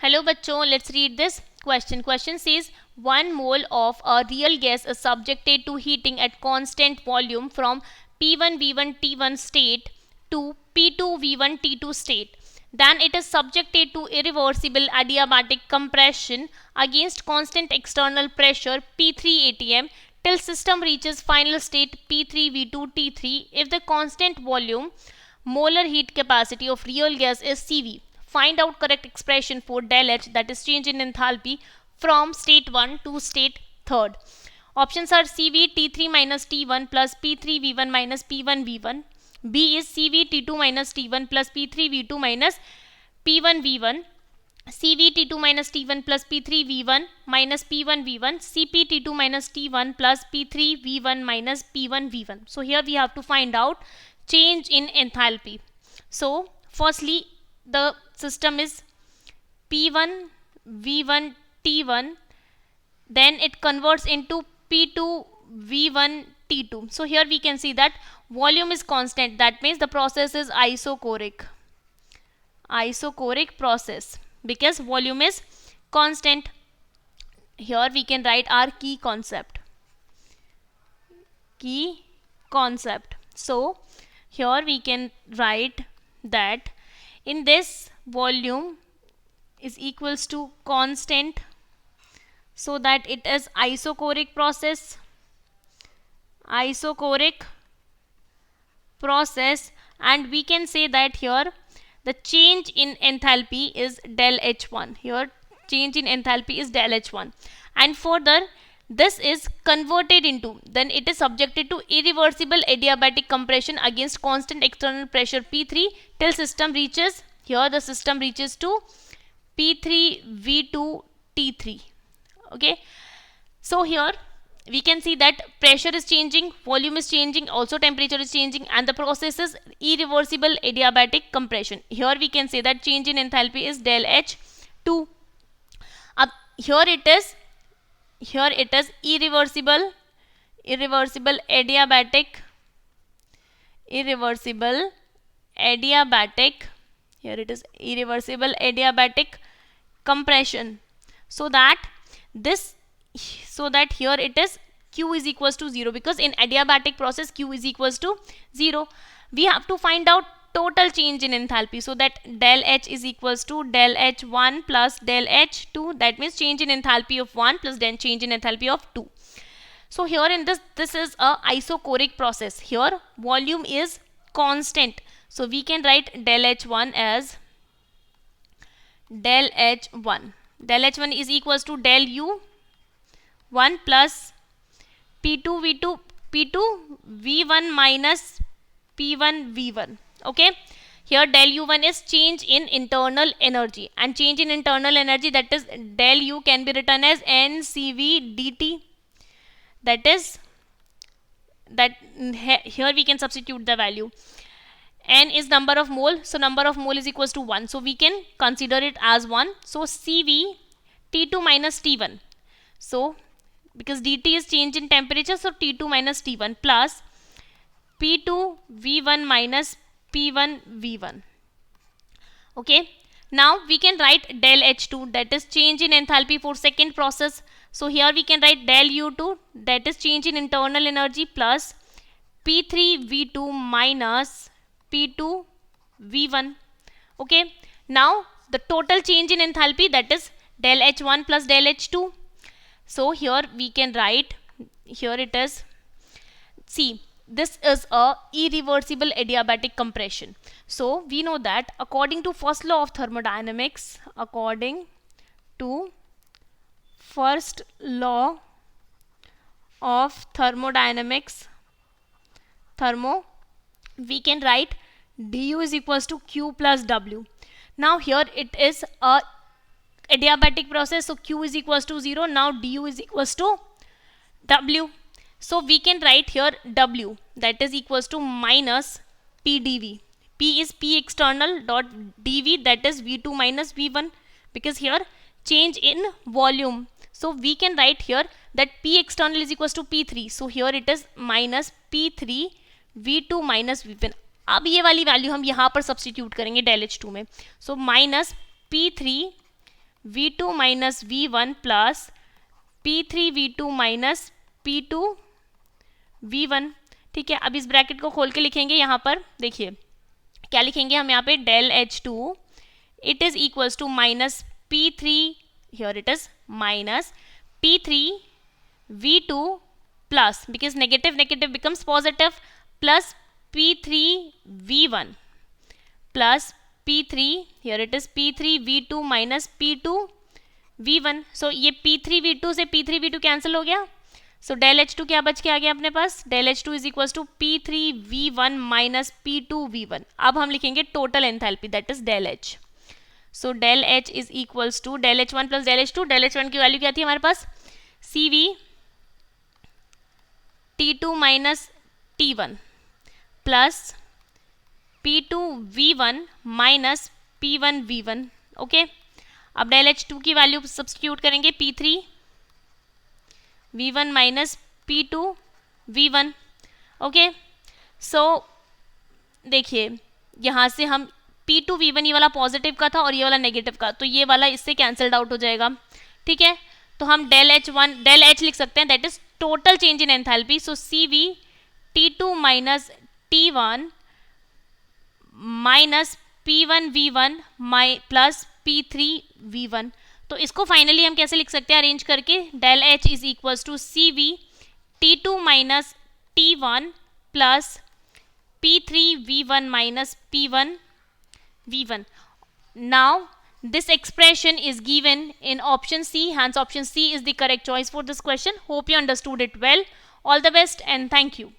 Hello bachcho, let's read this question. Question says 1 mole of a real gas is subjected to heating at constant volume from P1 V1 T1 state to P2 V1 T2 state. Then it is subjected to irreversible adiabatic compression against constant external pressure P3 atm till system reaches final state P3 V2 T3 if the constant volume molar heat capacity of real gas is CV. Find out correct expression for del H, that is change in enthalpy from state 1 to state 3rd. Options are CV T3 minus T1 plus P3 V1 minus P1 V1. B is CV T2 minus T1 plus P3 V2 minus P1 V1. CV T2 minus T1 plus P3 V1 minus P1 V1. CP T2 minus T1 plus P3 V1 minus P1 V1. So here we have to find out change in enthalpy. So firstly, the system is P1 V1 T1, then it converts into P2 V1 T2. So here we can see that volume is constant, that means the process is isochoric process because volume is constant. Here we can write our key concept. So here we can write that in this volume is equals to constant, so that it is isochoric process, and we can say that here the change in enthalpy is del H1. Here change in enthalpy is del H1, and further this is converted into, then it is subjected to irreversible adiabatic compression against constant external pressure P3 till system reaches, here the system reaches to P3 V2 T3. Okay, so here we can see that pressure is changing, volume is changing, also temperature is changing, and the process is irreversible adiabatic compression. Here we can say that change in enthalpy is del H2. Here it is irreversible adiabatic, here it is irreversible adiabatic compression, so that here it is Q is equals to 0, because in adiabatic process Q is equals to 0. We have to find out total change in enthalpy, so that del H is equals to del H1 plus del H2, that means change in enthalpy of 1 plus then change in enthalpy of 2. So here in this is a isochoric process. Here volume is constant, so we can write del H1 as del H1 is equals to del U1 plus P2 V1 minus P1 V1. Okay, here del U1 is change in internal energy, and change in internal energy, that is del U can be written as NCV dt. That is here we can substitute the value. N is number of mole, so number of mole is equals to 1, so we can consider it as 1. So CV T2 minus T1, so because dt is change in temperature, so T2 minus T1 plus P2 V1 minus P1 V1. Okay, now we can write del H2, that is change in enthalpy for second process. So here we can write del U2, that is change in internal energy, plus P3 V2 minus P2 V1. Okay, now the total change in enthalpy, that is del H1 plus del H2. So here we can write, here it is, see, this is a irreversible adiabatic compression. So we know that according to first law of thermodynamics, we can write du is equals to Q plus W. Now here it is a adiabatic process, so Q is equals to 0. Now du is equals to W. So we can write here W, that is equals to minus P dV. P is P external dot dV, that is V2 minus V1, because here change in volume. So we can write here that P external is equals to P3. So here it is minus P3 V2 minus V1. अब ये वाली value हम यहाँ पर substitute करेंगे del H2 में. So minus P3 V2 minus V1 plus P3 V2 minus P2 V1। ठीक है, अब इस ब्रैकेट को खोल के लिखेंगे यहाँ पर, देखिए क्या लिखेंगे हम यहाँ पे, del H2 it is equals to minus P3, here it is minus P3 V2 plus, because negative negative becomes positive, plus P3 V1 plus P3, here it is P3 V2 minus P2 V1। so ये P3 V2 से P3 V2 cancel हो गया, so del H2 क्या बच के आ गया अपने पास, del H2 is equals to P3 V1 minus P2 V1। अब हम लिखेंगे total enthalpy, that is del H। so del H is equals to del H1 plus del H2, del H1 की value क्या थी हमारे पास, CV T2 minus T1 plus P2 V1 minus P1 V1। Okay, अब del H2 की value substitute करेंगे, P3 V1 minus P2 V1। Okay, सो देखिए यहाँ से हम P2 V1 ये वाला पॉजिटिव का था और ये वाला नेगेटिव का, तो ये वाला इससे कैंसल्ड आउट हो जाएगा। ठीक है, तो हम del H लिख सकते हैं, that is total change in enthalpy. So CV T2 minus T1 minus P1 V1 plus P3 V1। तो इसको फाइनली हम कैसे लिख सकते हैं अरेंज करके, del H is equals to CV T2 minus T1 plus P3 V1 minus P1 V1। Now this expression is given in option C, hence option C is the correct choice for this question. Hope you understood it well. All the best and thank you.